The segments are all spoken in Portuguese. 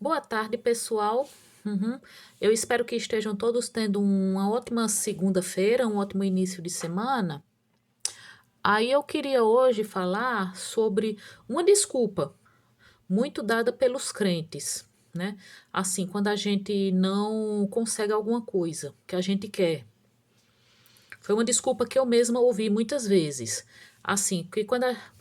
Boa tarde, pessoal. Uhum. Eu espero que estejam todos tendo uma ótima segunda-feira, um ótimo início de semana. Aí eu queria hoje falar sobre uma desculpa muito dada pelos crentes, né? Assim, quando a gente não consegue alguma coisa que a gente quer. Foi uma desculpa que eu mesma ouvi muitas vezes. Assim,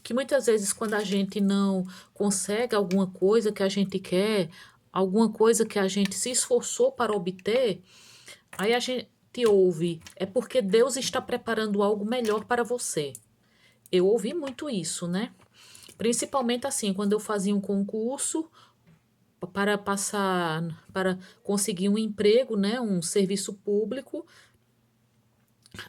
que muitas vezes quando a gente não consegue alguma coisa que a gente quer, alguma coisa que a gente se esforçou para obter, aí a gente ouve, é porque Deus está preparando algo melhor para você. Eu ouvi muito isso, né? Principalmente assim, quando eu fazia um concurso para passar, para conseguir um emprego, né, um serviço público.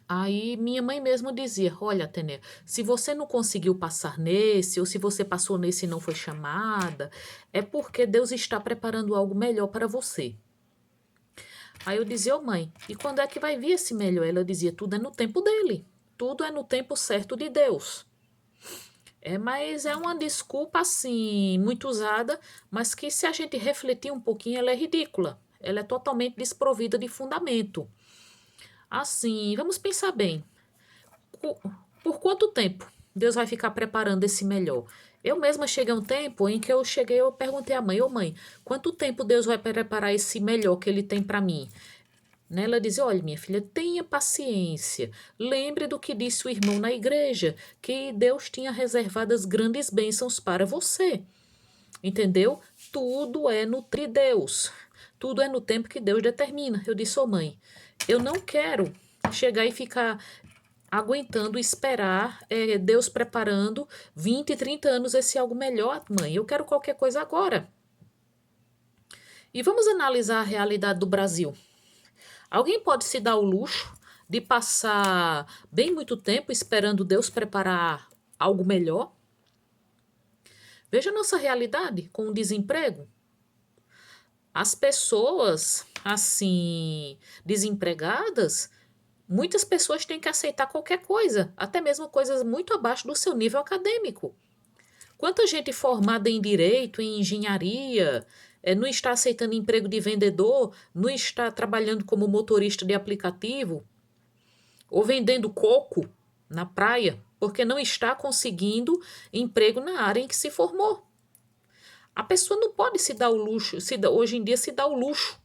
Aí minha mãe mesmo dizia: Olha, Tenê, se você não conseguiu passar nesse, ou se você passou nesse e não foi chamada, é porque Deus está preparando algo melhor para você. Aí eu dizia: Ô mãe, e quando é que vai vir esse melhor? Ela dizia: Tudo é no tempo dele, tudo é no tempo certo de Deus. Mas é uma desculpa assim, muito usada, mas que se a gente refletir um pouquinho, ela é ridícula. Ela é totalmente desprovida de fundamento. Assim, vamos pensar bem. Cu- Por quanto tempo Deus vai ficar preparando esse melhor? Eu mesma cheguei a um tempo em que eu perguntei à mãe: Ô mãe, quanto tempo Deus vai preparar esse melhor que Ele tem para mim? Né, ela dizia: Olha, minha filha, tenha paciência. Lembre do que disse o irmão na igreja, que Deus tinha reservado as grandes bênçãos para você. Entendeu? Tudo é no Deus. Tudo é no tempo que Deus determina. Eu disse: Ô mãe, eu não quero chegar e ficar aguentando esperar Deus preparando 20, 30 anos esse algo melhor, mãe. Eu quero qualquer coisa agora. E vamos analisar a realidade do Brasil. Alguém pode se dar o luxo de passar bem muito tempo esperando Deus preparar algo melhor? Veja a nossa realidade com o desemprego. As pessoas, assim, desempregadas, muitas pessoas têm que aceitar qualquer coisa, até mesmo coisas muito abaixo do seu nível acadêmico. Quanta gente formada em direito, em engenharia, não está aceitando emprego de vendedor, não está trabalhando como motorista de aplicativo ou vendendo coco na praia, porque não está conseguindo emprego na área em que se formou. A pessoa não pode se dar o luxo, hoje em dia se dá o luxo.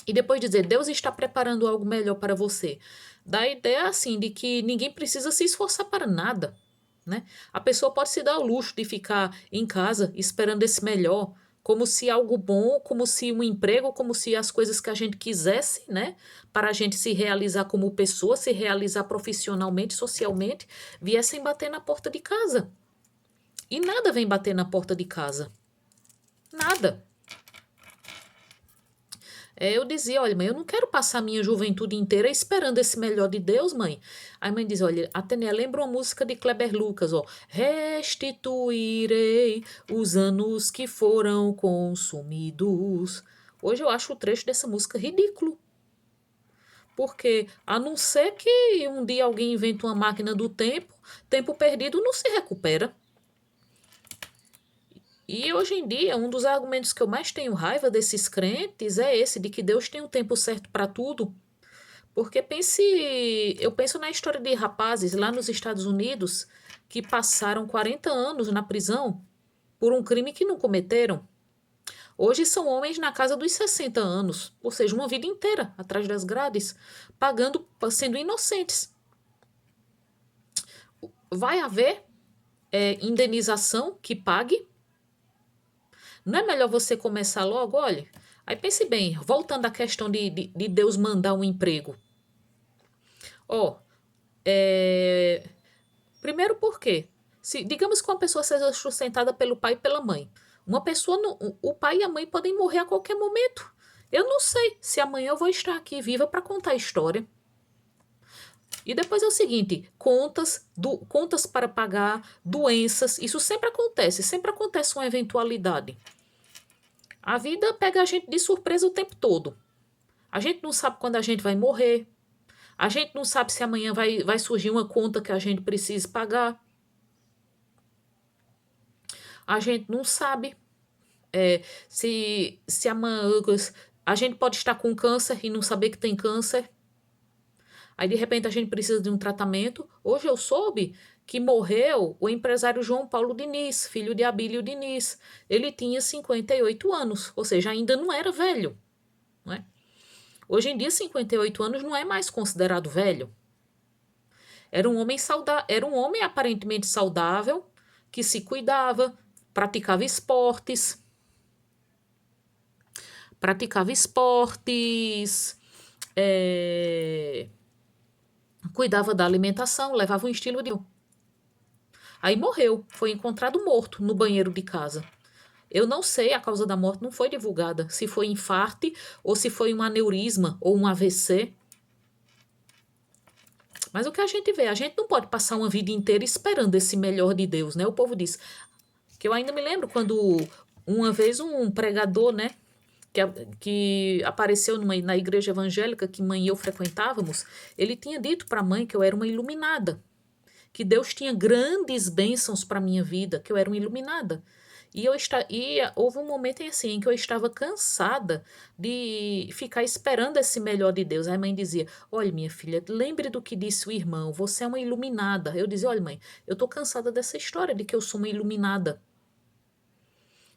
E depois dizer, Deus está preparando algo melhor para você. Dá a ideia assim de que ninguém precisa se esforçar para nada. Né? A pessoa pode se dar o luxo de ficar em casa esperando esse melhor, como se algo bom, como se um emprego, como se as coisas que a gente quisesse, né, para a gente se realizar como pessoa, se realizar profissionalmente, socialmente, viessem bater na porta de casa. E nada vem bater na porta de casa. Nada. Eu dizia: Olha, mãe, eu não quero passar minha juventude inteira esperando esse melhor de Deus, mãe. Aí a mãe diz: Olha, Atenea, lembra uma música de Kleber Lucas, ó. Restituirei os anos que foram consumidos. Hoje eu acho o trecho dessa música ridículo. Porque, a não ser que um dia alguém invente uma máquina do tempo, tempo perdido não se recupera. E hoje em dia, um dos argumentos que eu mais tenho raiva desses crentes é esse, de que Deus tem um tempo certo para tudo. Porque eu penso na história de rapazes lá nos Estados Unidos que passaram 40 anos na prisão por um crime que não cometeram. Hoje são homens na casa dos 60 anos, ou seja, uma vida inteira atrás das grades, pagando, sendo inocentes. Vai haver indenização que pague? Não é melhor você começar logo? Olha, aí pense bem, voltando à questão de Deus mandar um emprego. Ó, é, primeiro por quê? Se, digamos que uma pessoa seja sustentada pelo pai e pela mãe. Uma pessoa, o pai e a mãe podem morrer a qualquer momento. Eu não sei se amanhã eu vou estar aqui viva para contar a história. E depois é o seguinte, contas para pagar, doenças, isso sempre acontece uma eventualidade. A vida pega a gente de surpresa o tempo todo. A gente não sabe quando a gente vai morrer. A gente não sabe se amanhã vai surgir uma conta que a gente precisa pagar. A gente não sabe. Se a gente pode estar com câncer e não saber que tem câncer. Aí, de repente, a gente precisa de um tratamento. Hoje eu soube que morreu o empresário João Paulo Diniz, filho de Abílio Diniz. Ele tinha 58 anos, ou seja, ainda não era velho, não é? Hoje em dia, 58 anos não é mais considerado velho. Era um homem era um homem aparentemente saudável, que se cuidava, praticava esportes, é, cuidava da alimentação, levava um estilo de... Aí morreu, foi encontrado morto no banheiro de casa. Eu não sei, a causa da morte não foi divulgada, se foi infarte ou se foi um aneurisma ou um AVC. Mas o que a gente vê, a gente não pode passar uma vida inteira esperando esse melhor de Deus, né? O povo diz, que eu ainda me lembro quando uma vez um pregador, né, que apareceu na igreja evangélica que mãe e eu frequentávamos, ele tinha dito para a mãe que eu era uma iluminada, que Deus tinha grandes bênçãos para minha vida, que eu era uma iluminada. E houve um momento assim, em que eu estava cansada de ficar esperando esse melhor de Deus. Aí a mãe dizia, olha minha filha, lembre do que disse o irmão, você é uma iluminada. Eu dizia, olha mãe, eu estou cansada dessa história de que eu sou uma iluminada.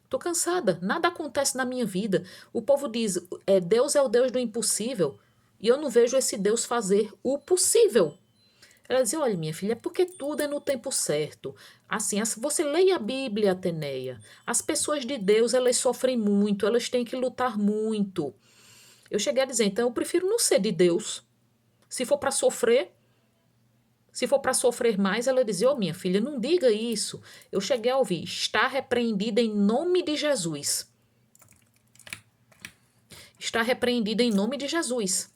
Estou cansada, nada acontece na minha vida. O povo diz, Deus é o Deus do impossível, e eu não vejo esse Deus fazer o possível. Ela dizia, olha minha filha, é porque tudo é no tempo certo. Assim, você leia a Bíblia, Ateneia. As pessoas de Deus, elas sofrem muito, elas têm que lutar muito. Eu cheguei a dizer, então eu prefiro não ser de Deus. Se for para sofrer, se for para sofrer mais, ela dizia, minha filha, não diga isso. Eu cheguei a ouvir, está repreendida em nome de Jesus. Está repreendida em nome de Jesus.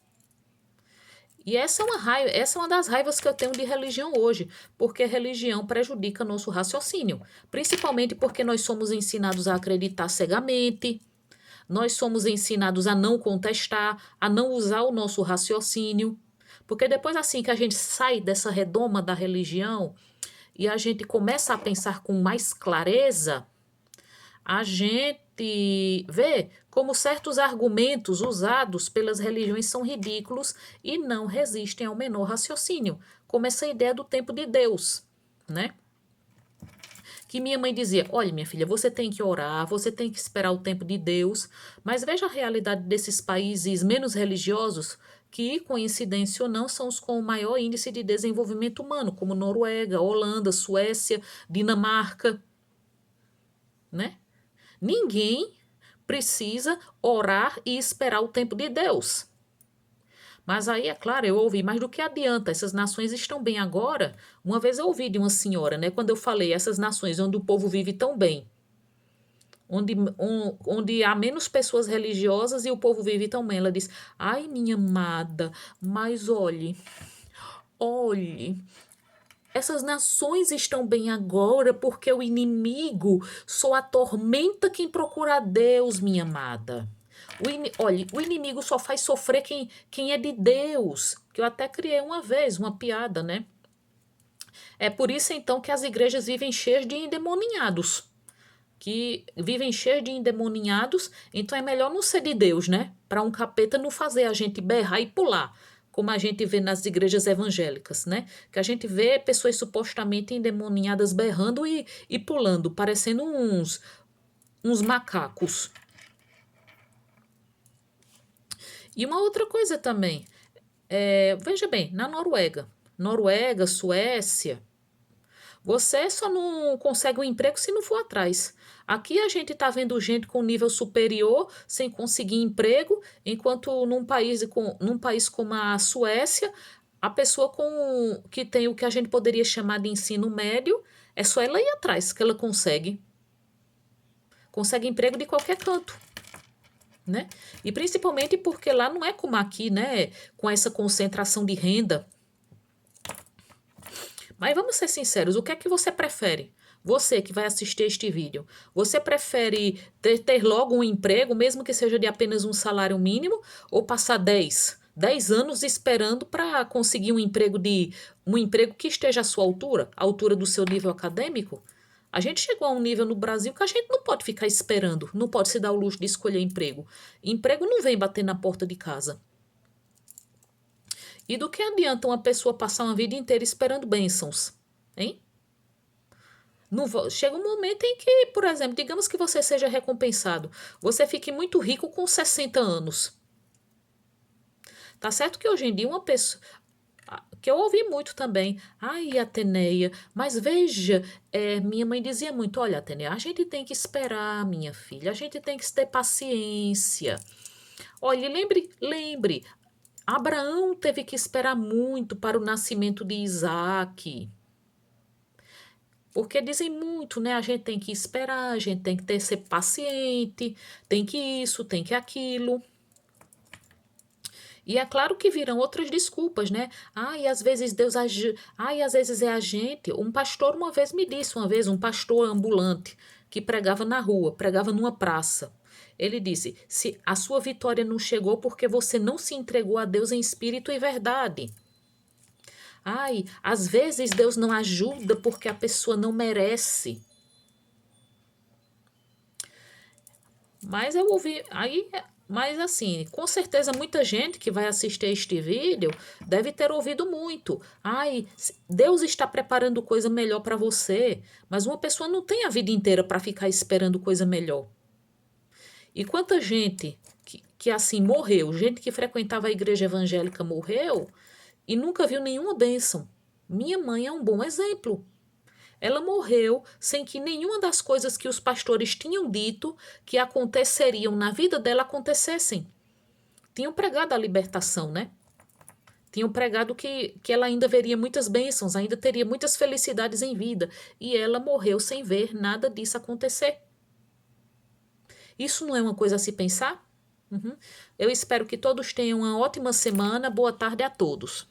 E essa é uma das raivas que eu tenho de religião hoje, porque a religião prejudica nosso raciocínio, principalmente porque nós somos ensinados a acreditar cegamente, nós somos ensinados a não contestar, a não usar o nosso raciocínio, porque depois assim que a gente sai dessa redoma da religião e a gente começa a pensar com mais clareza, a gente vê como certos argumentos usados pelas religiões são ridículos e não resistem ao menor raciocínio, como essa ideia do tempo de Deus, né? Que minha mãe dizia, olha minha filha, você tem que orar, você tem que esperar o tempo de Deus, mas veja a realidade desses países menos religiosos, que, coincidência ou não, são os com o maior índice de desenvolvimento humano, como Noruega, Holanda, Suécia, Dinamarca, né? Ninguém precisa orar e esperar o tempo de Deus. Mas aí, é claro, eu ouvi, mas do que adianta? Essas nações estão bem agora? Uma vez eu ouvi de uma senhora, né, quando eu falei, essas nações onde o povo vive tão bem, onde há menos pessoas religiosas e o povo vive tão bem, ela diz, ai, minha amada, mas olhe, essas nações estão bem agora porque o inimigo só atormenta quem procura a Deus, minha amada. Olha, o inimigo só faz sofrer quem é de Deus. Que eu até criei uma vez uma piada, né? É por isso então que as igrejas vivem cheias de endemoniados. Que vivem cheias de endemoniados, então é melhor não ser de Deus, né? Para um capeta não fazer a gente berrar e pular, como a gente vê nas igrejas evangélicas, né? Que a gente vê pessoas supostamente endemoniadas berrando e pulando, parecendo uns macacos. E uma outra coisa também, veja bem, na Noruega, Suécia, você só não consegue um emprego se não for atrás. Aqui a gente está vendo gente com nível superior sem conseguir emprego, enquanto num país como a Suécia, a pessoa que tem o que a gente poderia chamar de ensino médio, é só ela ir atrás que ela consegue. Consegue emprego de qualquer canto. Né? E principalmente porque lá não é como aqui, né? Com essa concentração de renda. Mas vamos ser sinceros, o que é que você prefere? Você que vai assistir este vídeo, você prefere ter logo um emprego, mesmo que seja de apenas um salário mínimo, ou passar 10 anos esperando para conseguir um emprego que esteja à sua altura, à altura do seu nível acadêmico? A gente chegou a um nível no Brasil que a gente não pode ficar esperando, não pode se dar o luxo de escolher emprego. Emprego não vem bater na porta de casa. E do que adianta uma pessoa passar uma vida inteira esperando bênçãos, hein? Chega um momento em que, por exemplo, digamos que você seja recompensado, você fique muito rico com 60 anos. Tá certo que hoje em dia uma pessoa, que eu ouvi muito também, ai, Ateneia, mas veja, minha mãe dizia muito, olha, Ateneia, a gente tem que esperar, minha filha, a gente tem que ter paciência. Olha, lembre, Abraão teve que esperar muito para o nascimento de Isaac. Porque dizem muito, né? A gente tem que esperar, a gente tem que ser paciente, tem que isso, tem que aquilo. E é claro que virão outras desculpas, né? Ai, às vezes Deus age. Ai, às vezes é a gente. Um pastor uma vez me disse, um pastor ambulante que pregava na rua, pregava numa praça. Ele disse: se a sua vitória não chegou porque você não se entregou a Deus em espírito e verdade. Ai, às vezes Deus não ajuda porque a pessoa não merece. Mas eu ouvi, mas assim, com certeza muita gente que vai assistir este vídeo deve ter ouvido muito. Ai, Deus está preparando coisa melhor para você, mas uma pessoa não tem a vida inteira para ficar esperando coisa melhor. E quanta gente que assim morreu, gente que frequentava a igreja evangélica morreu e nunca viu nenhuma bênção. Minha mãe é um bom exemplo. Ela morreu sem que nenhuma das coisas que os pastores tinham dito que aconteceriam na vida dela acontecessem. Tinham pregado a libertação, né? Tinham pregado que ela ainda veria muitas bênçãos, ainda teria muitas felicidades em vida. E ela morreu sem ver nada disso acontecer. Isso não é uma coisa a se pensar? Uhum. Eu espero que todos tenham uma ótima semana. Boa tarde a todos.